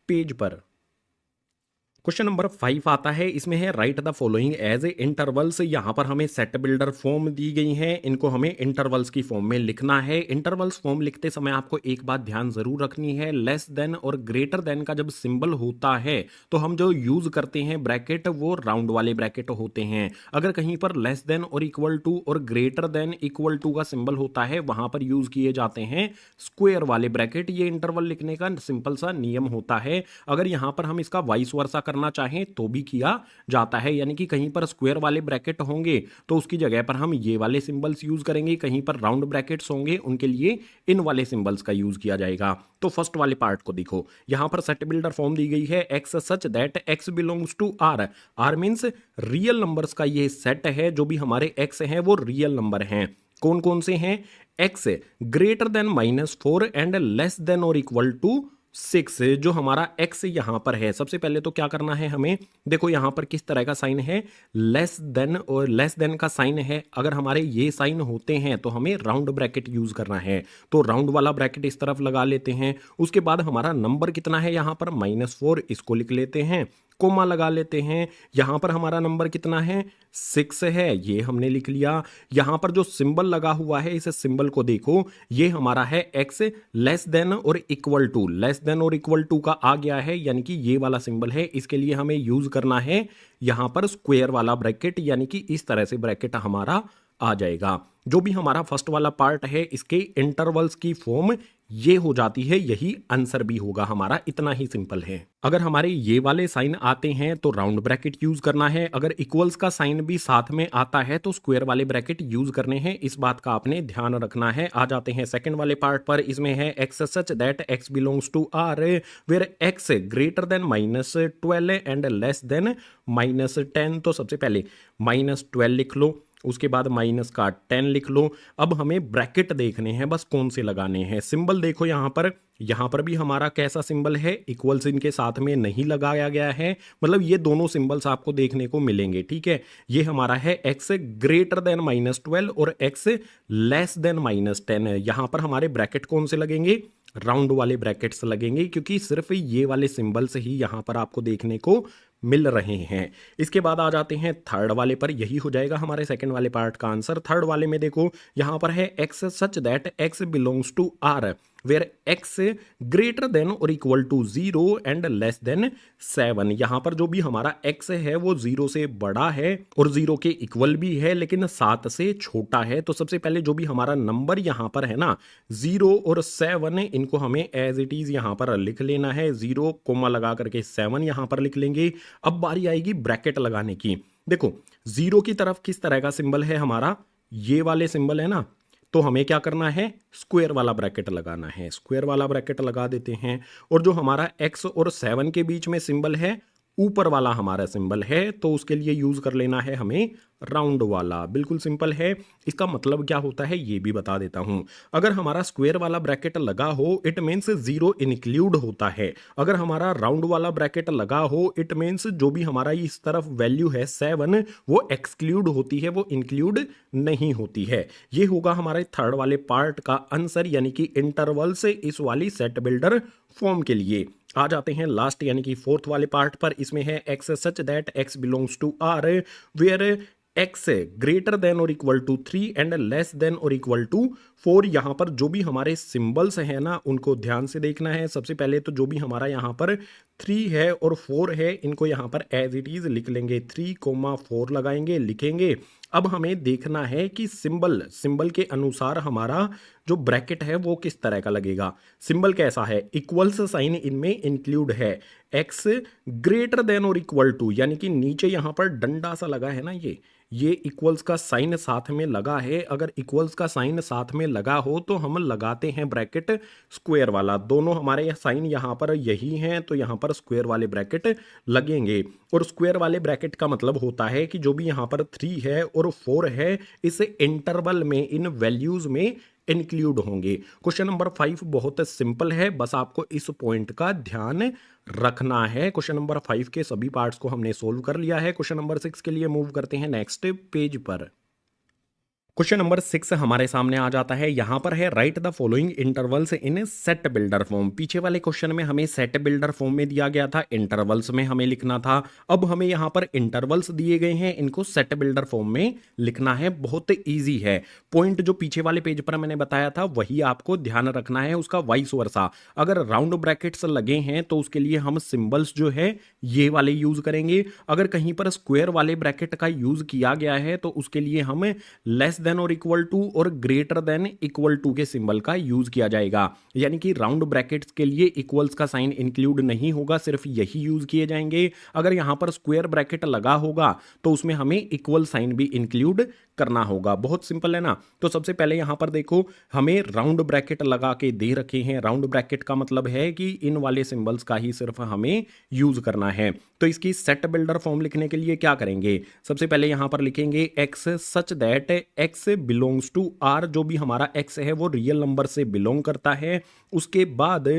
पेज पर। क्वेश्चन नंबर 5 आता है, इसमें है write the following as a intervals. यहाँ पर हमें सेट बिल्डर फॉर्म दी गई है, इनको हमें इंटरवल्स की फॉर्म में लिखना है। इंटरवल्स फॉर्म लिखते समय आपको एक बात ध्यान जरूर रखनी है, लेस देन और ग्रेटर देन का जब सिंबल होता है तो हम जो यूज करते हैं ब्रैकेट वो राउंड वाले ब्रैकेट होते हैं। अगर कहीं पर लेस देन और इक्वल टू और ग्रेटर देन इक्वल टू का सिंबल होता है वहां पर यूज किए जाते हैं स्क्वायर वाले ब्रैकेट। ये इंटरवल लिखने का सिंपल सा नियम होता है। अगर यहां पर हम इसका वाइस वर्सा करना चाहें तो भी किया जाता है, यानी कि कहीं पर स्क्वायर वाले ब्रैकेट होंगे तो उसकी जगह पर हम ये वाले सिंबल्स यूज करेंगे, कहीं पर राउंड ब्रैकेट्स होंगे उनके लिए इन वाले सिंबल्स का यूज किया जाएगा। तो फर्स्ट वाले पार्ट को देखो, यहां पर सेट बिल्डर फॉर्म दी गई है x such that x belongs to R. R means real numbers का ये सेट है, जो भी हमारे एक्स हैं वो रियल नंबर हैं। कौन कौन से हैं? X greater then -4 and less than और इक्वल टू 6। जो हमारा x यहां पर है, सबसे पहले तो क्या करना है हमें, देखो यहां पर किस तरह का साइन है, लेस देन और लेस देन का साइन है। अगर हमारे ये साइन होते हैं तो हमें राउंड ब्रैकेट यूज करना है, तो राउंड वाला ब्रैकेट इस तरफ लगा लेते हैं। उसके बाद हमारा नंबर कितना है यहां पर -4, इसको लिख लेते हैं, कोमा लगा लेते हैं। यहां पर हमारा नंबर कितना है 6 है, ये हमने लिख लिया। यहां पर जो सिंबल लगा हुआ है इस सिंबल को देखो, ये हमारा है x लेस देन और इक्वल टू। लेस देन और इक्वल टू का आ गया है, यानी कि ये वाला सिंबल है, इसके लिए हमें यूज करना है यहां पर स्क्वायर वाला ब्रैकेट, यानी कि इस तरह से ब्रैकेट हमारा आ जाएगा। जो भी हमारा फर्स्ट वाला पार्ट है इसके इंटरवल्स की फॉर्म ये हो जाती है, यही आंसर भी होगा हमारा, इतना ही सिंपल है। अगर हमारे ये वाले साइन आते हैं तो राउंड ब्रैकेट यूज करना है, अगर इक्वल्स का साइन भी साथ में आता है तो स्क्वायर वाले ब्रैकेट यूज करने हैं, इस बात का आपने ध्यान रखना है। आ जाते हैं सेकंड वाले पार्ट पर, इसमें है x such that x belongs to R where x greater than -12 and less than -10। तो सबसे पहले -12 लिख लो, उसके बाद माइनस का 10 लिख लो। अब हमें ब्रैकेट देखने हैं, बस कौन से लगाने हैं। सिंबल देखो यहां पर भी हमारा कैसा सिंबल है, इक्वल्स इनके साथ में नहीं लगाया गया है, मतलब ये दोनों सिंबल्स आपको देखने को मिलेंगे, ठीक है। ये हमारा है x ग्रेटर देन -12 और x लेस देन -10। यहां पर हमारे ब्रैकेट कौन से लगेंगे, राउंड वाले ब्रैकेट्स लगेंगे, क्योंकि सिर्फ ये वाले सिंबल्स ही यहां पर आपको देखने को मिल रहे हैं। इसके बाद आ जाते हैं थर्ड वाले पर, यही हो जाएगा हमारे सेकंड वाले पार्ट का आंसर। थर्ड वाले में देखो यहां पर है x such that x belongs to R where x greater than और equal to 0 and less than 7। यहां पर जो भी हमारा x है वो 0 से बड़ा है और 0 के इक्वल भी है, लेकिन 7 से छोटा है। तो सबसे पहले जो भी हमारा नंबर यहां पर है ना 0 और 7, इनको हमें एज इट इज यहां पर लिख लेना है, 0 कोमा लगा करके 7 यहां पर लिख लेंगे। अब बारी आएगी ब्रैकेट लगाने की। देखो 0 की तरफ किस तरह का सिंबल है हमारा, ये वाले सिंबल है ना, तो हमें क्या करना है, स्क्वायर वाला ब्रैकेट लगाना है। स्क्वायर वाला ब्रैकेट लगा देते हैं। और जो हमारा x और 7 के बीच में सिंबल है, ऊपर वाला हमारा सिंबल है, तो उसके लिए यूज कर लेना है हमें राउंड वाला। बिल्कुल सिंपल है। इसका मतलब क्या होता है ये भी बता देता हूं। अगर हमारा स्क्वायर वाला ब्रैकेट लगा हो इट मीन्स 0 इंक्लूड होता है, अगर हमारा राउंड वाला ब्रैकेट लगा हो इट मीन्स जो भी हमारा इस तरफ वैल्यू है 7 वो एक्सक्लूड होती है, वो इंक्लूड नहीं होती है। ये होगा हमारे थर्ड वाले पार्ट का आंसर, यानी कि इंटरवल से इस वाली सेट बिल्डर फॉर्म के लिए। आ जाते हैं लास्ट यानी कि फोर्थ वाले पार्ट पर, इसमें है x such that x belongs to R where x greater than और equal to 3 and less than और इक्वल टू 4। यहां पर जो भी हमारे सिंबल्स हैं ना उनको ध्यान से देखना है। सबसे पहले तो जो भी हमारा यहां पर 3 है और 4 है, इनको यहां पर एज इट इज लिख लेंगे, 3,4 लगाएंगे, लिखेंगे। अब हमें देखना है कि सिंबल के अनुसार हमारा जो ब्रैकेट है वो किस तरह का लगेगा। सिंबल कैसा है, इक्वल्स साइन इनमें इंक्लूड है, x ग्रेटर देन और इक्वल टू, यानी कि नीचे यहां पर डंडा सा लगा है ना, ये इक्वल्स का साइन साथ में लगा है। अगर इक्वल्स का साइन साथ में लगा हो तो हम लगाते हैं ब्रैकेट स्क्वायर वाला। दोनों हमारे साइन यहां पर यही हैं, तो यहां पर स्क्वायर वाले ब्रैकेट लगेंगे। और स्क्वायर वाले ब्रैकेट का मतलब होता है कि जो भी यहां पर 3 है और 4 है इस इंटरवल में, इन वैल्यूज में इंक्लूड होंगे। क्वेश्चन नंबर 5 बहुत सिंपल है, बस आपको इस पॉइंट का ध्यान रखना है। क्वेश्चन नंबर 5 के सभी पार्ट्स को हमने सोल्व कर लिया है। क्वेश्चन नंबर 6 के लिए मूव करते हैं नेक्स्ट पेज पर। क्वेश्चन नंबर 6 हमारे सामने आ जाता है। यहां पर है write the following intervals in set builder form. पीछे वाले क्वेश्चन में हमें सेट बिल्डर फॉर्म में दिया गया था, इंटरवल्स में हमें लिखना था। अब हमें यहां पर इंटरवल्स दिए गए हैं, इनको सेट बिल्डर फॉर्म में लिखना है। बहुत इजी है। पॉइंट जो पीछे वाले पेज पर मैंने बताया था वही आपको ध्यान रखना है, उसका वाइस वर्सा। अगर राउंड ब्रैकेट्स लगे हैं तो उसके लिए हम सिंबल्स जो है ये वाले यूज करेंगे। अगर कहीं पर स्क्वायर वाले ब्रैकेट का यूज किया गया है तो उसके लिए हम लेस देन और इक्वल टू और ग्रेटर देन इक्वल टू के सिंबल का यूज किया जाएगा। यानी कि राउंड ब्रैकेट्स के लिए इक्वल्स का साइन इंक्लूड नहीं होगा, सिर्फ यही यूज किए जाएंगे। अगर यहां पर स्क्वायर ब्रैकेट लगा होगा तो उसमें हमें इक्वल साइन भी इंक्लूड करना होगा। बहुत सिंपल है ना। तो सबसे पहले यहां पर देखो, हमें राउंड ब्रैकेट लगा के दे रखे हैं। राउंड ब्रैकेट का मतलब है कि इन वाले सिंबल्स का ही सिर्फ हमें यूज करना है। तो इसकी सेट बिल्डर फॉर्म लिखने के लिए क्या करेंगे, सबसे पहले यहां पर लिखेंगे x such that x belongs to r। जो भी हमारा x है वो रियल नंबर से बिलोंग करता है। उसके बाद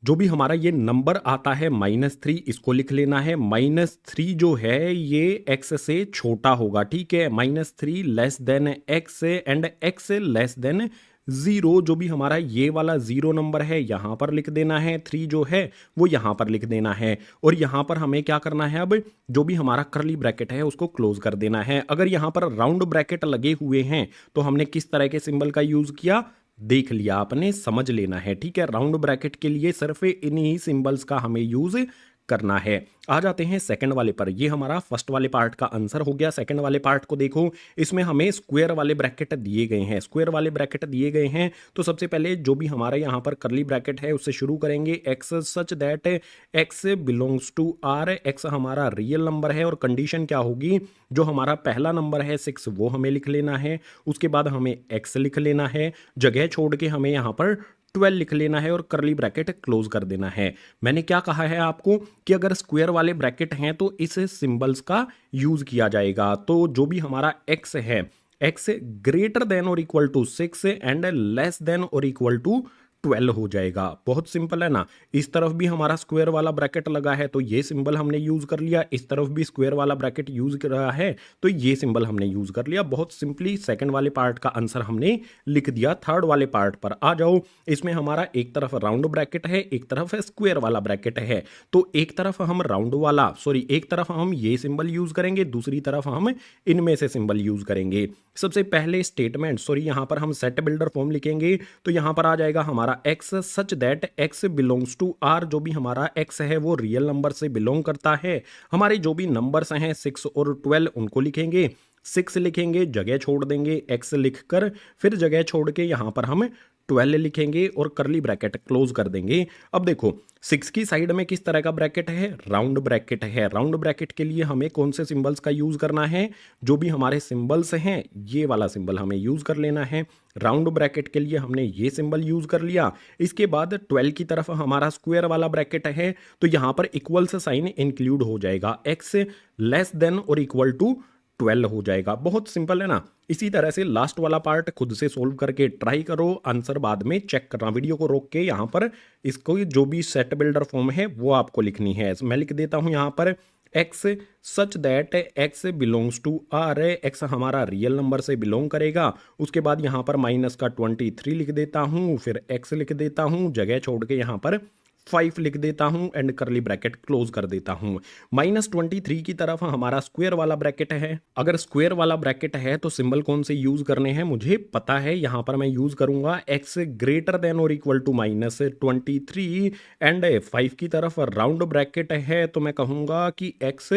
जो भी हमारा ये नंबर आता है -3, इसको लिख लेना है। -3 जो है ये x से छोटा होगा, ठीक है। -3 less than x and x less than 0। जो भी हमारा ये वाला 0 नंबर है यहां पर लिख देना है, 3 जो है वो यहां पर लिख देना है। और यहां पर हमें क्या करना है, अब जो भी हमारा करली ब्रैकेट है उसको क्लोज कर देना है। अगर यहां पर राउंड ब्रैकेट लगे हुए हैं तो हमने किस तरह के सिंबल का यूज किया, देख लिया आपने, समझ लेना है, ठीक है। राउंड ब्रैकेट के लिए सिर्फ इन्हीं सिंबल्स का हमें यूज करना है। आ जाते हैं सेकंड वाले पर। ये हमारा फर्स्ट वाले पार्ट का आंसर हो गया। सेकंड वाले पार्ट को देखो, इसमें हमें स्क्वायर वाले ब्रैकेट दिए गए हैं। स्क्वायर वाले ब्रैकेट दिए गए हैं तो सबसे पहले जो भी हमारा यहाँ पर करली ब्रैकेट है उससे शुरू करेंगे। x such that x belongs to r। x हमारा रियल नंबर है और कंडीशन क्या होगी, जो हमारा पहला नंबर है 6 वो हमें लिख लेना है। उसके बाद हमें x लिख लेना है, जगह छोड़ के हमें यहाँ पर 12 लिख लेना है और करली ब्रैकेट क्लोज कर देना है। मैंने क्या कहा है आपको कि अगर स्क्वायर वाले ब्रैकेट हैं तो इस सिंबल्स का यूज किया जाएगा। तो जो भी हमारा x है, x ग्रेटर देन और equal to 6 and less than और इक्वल टू 12 हो जाएगा। बहुत सिंपल है ना। इस तरफ भी हमारा स्क्वायर वाला ब्रैकेट लगा है तो ये सिंबल हमने यूज कर लिया। इस तरफ भी स्क्वायर वाला ब्रैकेट यूज कर रहा है तो ये सिंबल हमने यूज कर लिया। बहुत सिंपली सेकंड वाले पार्ट का आंसर हमने लिख दिया। थर्ड वाले पार्ट पर आ जाओ। इसमें हमारा एक तरफ राउंड ब्रैकेट है, एक तरफ स्क्वायर वाला ब्रैकेट है। तो एक तरफ हम राउंड वाला एक तरफ हम ये सिंबल यूज करेंगे, दूसरी तरफ हम इनमें से सिंबल यूज करेंगे। सबसे पहले स्टेटमेंट यहां पर हम सेट बिल्डर फॉर्म लिखेंगे तो यहां पर आ जाएगा हमारा x such that x belongs to r। जो भी हमारा x है वो रियल नंबर से बिलोंग करता है। हमारे जो भी नंबर्स हैं 6 और 12 उनको लिखेंगे। 6 लिखेंगे, जगह छोड़ देंगे x लिखकर, फिर जगह छोड़ के यहां पर हम 12 लिखेंगे और करली ब्रैकेट क्लोज कर देंगे। अब देखो 6 की साइड में किस तरह का ब्रैकेट है, राउंड ब्रैकेट है। राउंड ब्रैकेट के लिए हमें कौन से सिंबल्स का यूज करना है, जो भी हमारे सिंबल्स हैं ये वाला सिंबल हमें यूज कर लेना है। राउंड ब्रैकेट के लिए हमने ये सिंबल यूज कर लिया। इसके बाद 12 की तरफ हमारा स्क्वायर वाला ब्रैकेट है तो यहां पर इक्वल से साइन इंक्लूड हो जाएगा, x लेस देन और इक्वल टू 12 हो जाएगा। बहुत सिंपल है ना। इसी तरह से लास्ट वाला पार्ट खुद से सोल्व करके ट्राई करो, आंसर बाद में चेक करना। वीडियो को रोक के यहाँ पर इसको जो भी सेट बिल्डर फॉर्म है वो आपको लिखनी है। मैं लिख देता हूँ यहाँ पर x such that x belongs to r। x हमारा रियल नंबर से बिलोंग करेगा। उसके बाद यहाँ पर माइनस का 23 लिख देता हूँ, फिर x लिख देता हूँ, जगह छोड़ के यहाँ पर 5 लिख देता हूं एंड करली ब्रैकेट क्लोज कर देता हूं। -23 की तरफ हमारा स्क्वायर वाला ब्रैकेट है। अगर स्क्वायर वाला ब्रैकेट है तो सिंबल कौन से यूज करने हैं मुझे पता है। यहां पर मैं यूज करूंगा x ग्रेटर देन और इक्वल टू -23 एंड 5 की तरफ राउंड ब्रैकेट है तो मैं कहूंगा कि x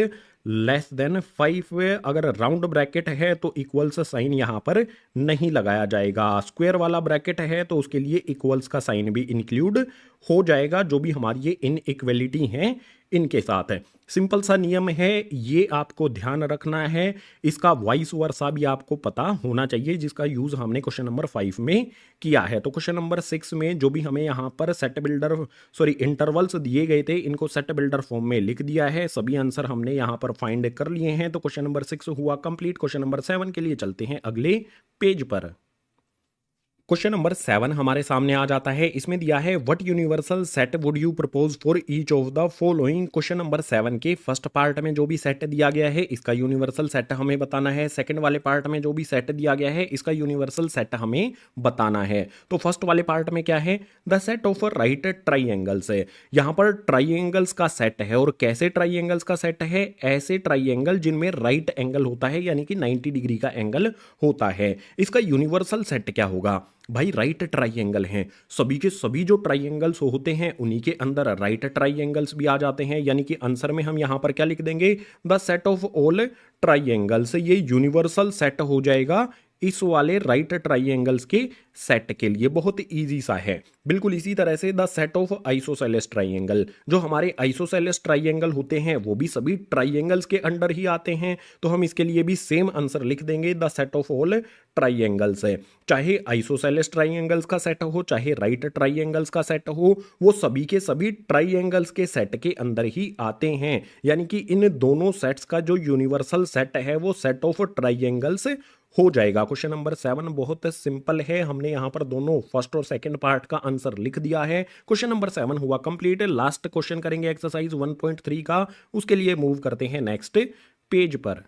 लेस देन 5। अगर राउंड ब्रैकेट है तो इक्वल्स साइन यहां पर नहीं लगाया जाएगा। स्क्वायर वाला ब्रैकेट है तो उसके लिए इक्वल्स का साइन भी इंक्लूड हो जाएगा, जो भी हमारी ये इनइक्वलिटी हैं इनके साथ है। सिंपल सा नियम है, ये आपको ध्यान रखना है। इसका वाइस वर्सा भी आपको पता होना चाहिए, जिसका यूज हमने क्वेश्चन नंबर 5 में किया है। तो क्वेश्चन नंबर 6 में जो भी हमें यहाँ पर सेट बिल्डर इंटरवल्स दिए गए थे, इनको सेट बिल्डर फॉर्म में लिख दिया है। सभी आंसर हमने यहाँ पर फाइंड कर लिए हैं। तो क्वेश्चन नंबर 6 हुआ कंप्लीट। क्वेश्चन नंबर 7 के लिए चलते हैं अगले पेज पर। क्वेश्चन नंबर 7 हमारे सामने आ जाता है। इसमें दिया है what universal set would you propose for each of the following. Question number 7 के फर्स्ट पार्ट में जो भी सेट दिया गया है इसका यूनिवर्सल सेट हमें बताना है। सेकंड वाले पार्ट में जो भी सेट दिया गया है इसका यूनिवर्सल सेट हमें बताना है। तो फर्स्ट वाले पार्ट में क्या है, द सेट ऑफ राइट ट्राइएंगल्स है। यहाँ पर ट्राइएंगल्स का सेट है और कैसे ट्राइएंगल्स का सेट है, ऐसे ट्राइएंगल जिनमें राइट एंगल होता है यानी कि 90 डिग्री का एंगल होता है। इसका यूनिवर्सल सेट क्या होगा भाई, राइट ट्राइएंगल हैं, सभी के सभी जो ट्राइएंगल्स होते हैं उन्हीं के अंदर राइट ट्राइएंगल्स भी आ जाते हैं। यानी कि आंसर में हम यहां पर क्या लिख देंगे, द सेट ऑफ ऑल ट्राइएंगल्स। ये यूनिवर्सल सेट हो जाएगा इस वाले राइट ट्राइएंगल्स के सेट के लिए। बहुत इजी सा है। बिल्कुल इसी तरह से the set of isosceles triangle, जो हमारे आइसोसेलेस ट्राइएंगल होते हैं वो भी सभी ट्राइएंगल्स के अंडर ही आते हैं। तो हम इसके लिए भी सेम आंसर लिख देंगे, द सेट ऑफ ऑल ट्राइएंगल्स है। चाहे आइसोसेलेस ट्राइएंगल्स का सेट हो चाहे राइट ट्राइएंगल्स का सेट हो, वो सभी के सभी ट्राइएंगल्स के सेट के अंदर ही आते हैं। यानी कि इन दोनों सेट्स का जो यूनिवर्सल सेट है वो सेट ऑफ ट्राइएंगल्स हो जाएगा। क्वेश्चन नंबर 7 बहुत सिंपल है। हमने यहां पर दोनों फर्स्ट और सेकंड पार्ट का आंसर लिख दिया है। क्वेश्चन नंबर 7 हुआ कंप्लीट। लास्ट क्वेश्चन करेंगे एक्सरसाइज 1.3 का। उसके लिए मूव करते हैं नेक्स्ट पेज पर।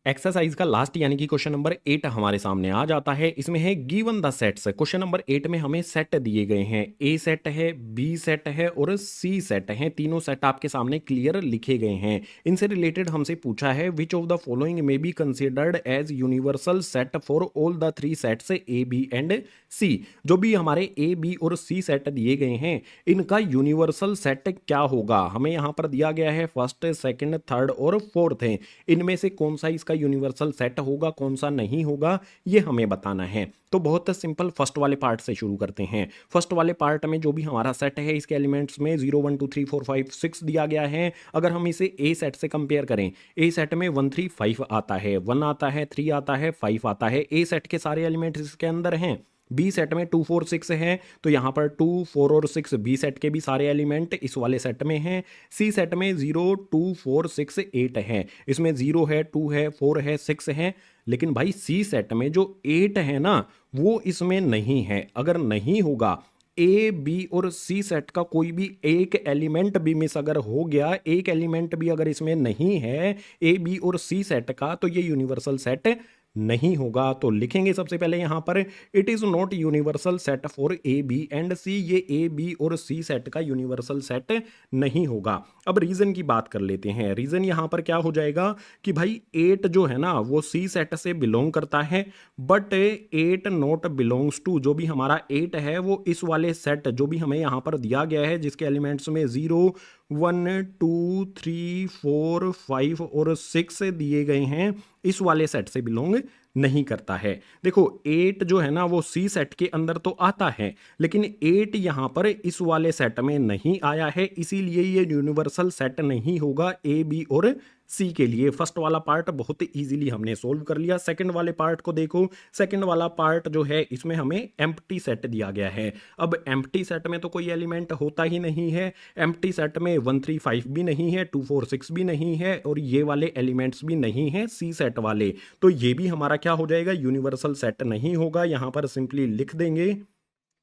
एक्सरसाइज का लास्ट यानी कि क्वेश्चन नंबर 8 हमारे सामने आ जाता है। इसमें है given the sets. Question number 8 में हमें सेट दिए गए हैं, ए सेट है, बी सेट है और सी सेट है। तीनों सेट आपके सामने क्लियर लिखे गए हैं। इनसे रिलेटेड हमसे पूछा है which of the following may be considered as universal set for all the 3 sets A B and C. जो भी हमारे ए बी और सी सेट दिए गए हैं इनका यूनिवर्सल सेट क्या होगा। हमें यहां पर दिया गया है फर्स्ट, सेकंड, थर्ड और फोर्थ है। इनमें से कौन सा इसका यूनिवर्सल सेट होगा, कौन सा नहीं होगा, ये हमें बताना है। तो बहुत सिंपल, फर्स्ट वाले पार्ट से शुरू करते हैं। फर्स्ट वाले पार्ट में जो भी हमारा सेट है इसके एलिमेंट्स में 0 1 2 3 4 5 6 दिया गया है। अगर हम इसे ए सेट से कंपेयर करें, ए सेट में 1 3 5 आता है, 1 आता है, 3 आता है, 5 आता है। ए सेट के सारे एलिमेंट्स इसके अंदर हैं। बी सेट में 2 4 6 है, तो यहाँ पर 2 4 और 6 बी सेट के भी सारे एलिमेंट इस वाले सेट में हैं। सी सेट में 0 2 4 6 8 है, इसमें 0 है, 2 है, 4 है, 6 है। लेकिन भाई सी सेट में जो 8 है ना वो इसमें नहीं है। अगर नहीं होगा, ए बी और सी सेट का कोई भी एक एलिमेंट भी मिस अगर हो गया, एक एलिमेंट भी अगर इसमें नहीं है ए बी और सी सेट का, तो ये यूनिवर्सल सेट नहीं होगा। तो लिखेंगे सबसे पहले यहां पर it is not universal set for A B and C. ये ए बी और सी सेट का यूनिवर्सल सेट नहीं होगा। अब रीजन की बात कर लेते हैं। रीजन यहां पर क्या हो जाएगा कि भाई 8 जो है ना वो सी सेट से बिलोंग करता है, बट 8 नॉट बिलोंग्स टू, जो भी हमारा 8 है वो इस वाले सेट जो भी हमें यहां पर दिया गया है जिसके एलिमेंट्स में 0 1 2 3 4 5 और 6 दिए गए हैं, इस वाले सेट से बिलोंग नहीं करता है। देखो 8 जो है ना वो सी सेट के अंदर तो आता है, लेकिन 8 यहां पर इस वाले सेट में नहीं आया है, इसीलिए ये यूनिवर्सल सेट नहीं होगा ए बी और सी के लिए। फर्स्ट वाला पार्ट बहुत इजीली हमने सोल्व कर लिया। सेकंड वाले पार्ट को देखो। सेकंड वाला पार्ट जो है इसमें हमें एम्प्टी सेट दिया गया है। अब एम्प्टी सेट में तो कोई एलिमेंट होता ही नहीं है। एम्प्टी सेट में 1 3 5 भी नहीं है, 2 4 6 भी नहीं है और ये वाले एलिमेंट्स भी नहीं है सी सेट वाले। तो ये भी हमारा क्या हो जाएगा, यूनिवर्सल सेट नहीं होगा। यहां पर सिंपली लिख देंगे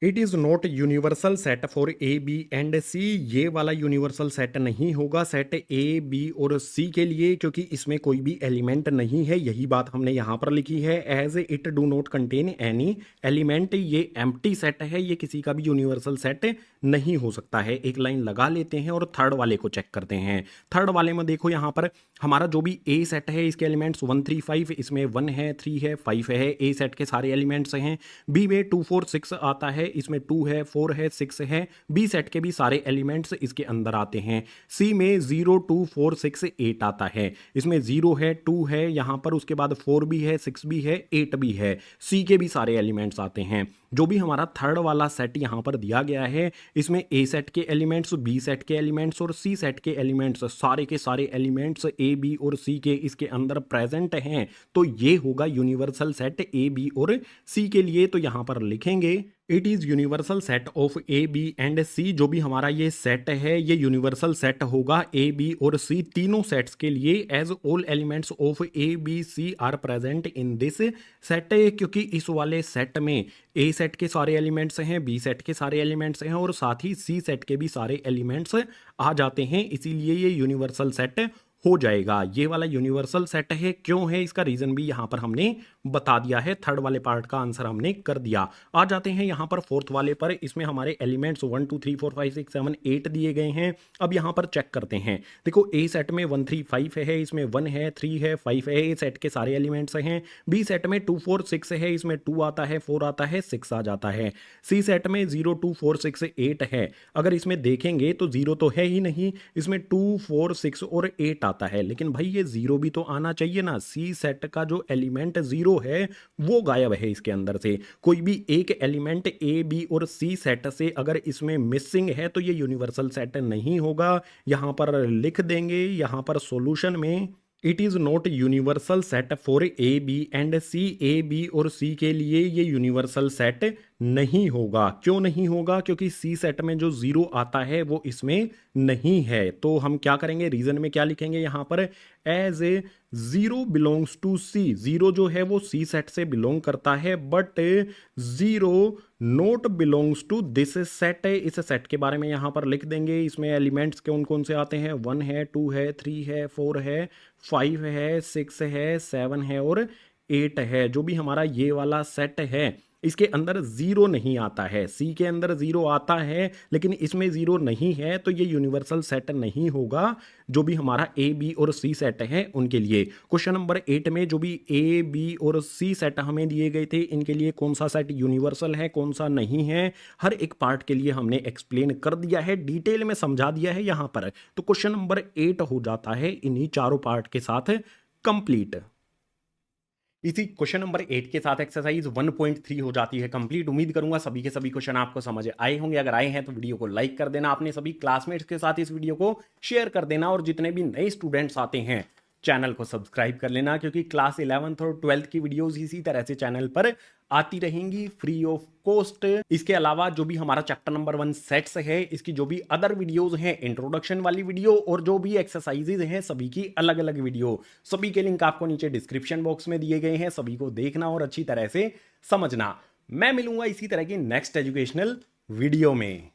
it is not universal set for A B and C. ये वाला यूनिवर्सल सेट नहीं होगा सेट ए बी और सी के लिए, क्योंकि इसमें कोई भी एलिमेंट नहीं है। यही बात हमने यहां पर लिखी है। As it do not contain any element. ये एम्प्टी सेट है, ये किसी का भी यूनिवर्सल सेट नहीं हो सकता है। एक लाइन लगा लेते हैं और थर्ड वाले को चेक करते हैं। थर्ड वाले में देखो यहां पर हमारा जो भी ए सेट है इसके एलिमेंट्स 1 3 5, इसमें 1 है, 3 है, 5 है। ए सेट के सारे एलिमेंट्स हैं। बी में 2 4 6 आता है, इसमें 2 है, 4 है, 6 है। बी सेट के भी सारे एलिमेंट्स इसके अंदर आते हैं। सी में 0 2 4 6 8 आता है, इसमें 0 है, 2 है, यहां पर उसके बाद 4 भी है, 6 भी है, 8 भी है। सी के भी सारे एलिमेंट्स आते हैं। जो भी हमारा थर्ड वाला सेट यहां पर दिया गया है इसमें ए सेट के एलिमेंट्स, बी सेट के एलिमेंट्स और सी सेट के एलिमेंट्स, सारे के सारे एलिमेंट्स ए बी और सी के इसके अंदर प्रेजेंट हैं। तो ये होगा यूनिवर्सल सेट ए बी और सी के लिए। तो यहां पर लिखेंगे it is universal set of A B and C. जो भी हमारा ये सेट है ये यूनिवर्सल सेट होगा ए बी और सी तीनों सेट्स के लिए, as all elements of A B C are present in this set. क्योंकि इस वाले सेट में ए सेट के सारे एलिमेंट्स हैं, बी सेट के सारे एलिमेंट्स हैं और साथ ही सी सेट के भी सारे एलिमेंट्स आ जाते हैं, इसीलिए ये यूनिवर्सल सेट हो जाएगा। ये वाला यूनिवर्सल सेट है, क्यों है इसका रीजन भी यहां पर हमने बता दिया है। थर्ड वाले पार्ट का आंसर हमने कर दिया। आ जाते हैं यहां पर फोर्थ वाले पर। इसमें हमारे एलिमेंट्स 1 2 3 4 5 6 7 8 दिए गए हैं। अब यहां पर चेक करते हैं। देखो ए सेट में 1 3 5 है, इसमें 1 है 3 है 5 है, ए सेट के सारे एलिमेंट्स हैं। बी सेट में 2 4 6 है, इसमें 2 आता है 4 आता है 6 आ जाता है। सी सेट में 0 2 4 6 8 है। अगर इसमें देखेंगे तो 0 तो है ही नहीं, इसमें 2 4 6 और 8 आता है। लेकिन भाई ये 0 भी तो आना चाहिए ना। सी सेट का जो एलिमेंट 0 है वो गायब है इसके अंदर से। कोई भी एक एलिमेंट ए बी और सी सेट से अगर इसमें मिसिंग है तो ये यूनिवर्सल सेट नहीं होगा। यहां पर लिख देंगे, यहां पर सॉल्यूशन में it is not universal set for A B and C. A B और सी के लिए ये यूनिवर्सल सेट नहीं होगा। क्यों नहीं होगा? क्योंकि सी सेट में जो 0 आता है वो इसमें नहीं है। तो हम क्या करेंगे, रीजन में क्या लिखेंगे यहां पर, एज ए 0 बिलोंग्स टू सी। 0 जो है वो सी सेट से बिलोंग करता है, but 0 not belongs to this set. इस सेट के बारे में यहां पर लिख देंगे। इसमें एलिमेंट्स कौन कौन से आते हैं, 1 है 2 है 3 है 4 है 5 है 6 है 7 है और 8 है। जो भी हमारा ये वाला सेट है इसके अंदर 0 नहीं आता है। सी के अंदर 0 आता है लेकिन इसमें 0 नहीं है, तो ये यूनिवर्सल सेट नहीं होगा। जो भी हमारा ए बी और सी सेट है उनके लिए। क्वेश्चन नंबर 8 में जो भी ए बी और सी सेट हमें दिए गए थे, इनके लिए कौन सा सेट यूनिवर्सल है कौन सा नहीं है, हर एक पार्ट के लिए हमने एक्सप्लेन कर दिया है, डिटेल में समझा दिया है यहां पर। तो क्वेश्चन नंबर 8 हो जाता है इन्हीं चारों पार्ट के साथ कंप्लीट। इसी क्वेश्चन नंबर 8 के साथ एक्सरसाइज 1.3 हो जाती है कंप्लीट। उम्मीद करूंगा सभी के सभी क्वेश्चन आपको समझ आए होंगे। अगर आए हैं तो वीडियो को लाइक कर देना, अपने सभी क्लासमेट्स के साथ इस वीडियो को शेयर कर देना और जितने भी नए स्टूडेंट्स आते हैं चैनल को सब्सक्राइब कर लेना, क्योंकि क्लास 11th और 12th की वीडियोस इसी तरह से चैनल पर आती रहेंगी फ्री ऑफ कॉस्ट। इसके अलावा जो भी हमारा चैप्टर नंबर 1 सेट्स है, इसकी जो भी अदर वीडियोस हैं, इंट्रोडक्शन वाली वीडियो और जो भी एक्सरसाइजेज हैं, सभी की अलग अलग वीडियो, सभी के लिंक आपको नीचे डिस्क्रिप्शन बॉक्स में दिए गए हैं। सभी को देखना और अच्छी तरह से समझना। मैं मिलूंगा इसी तरह की नेक्स्ट एजुकेशनल वीडियो में।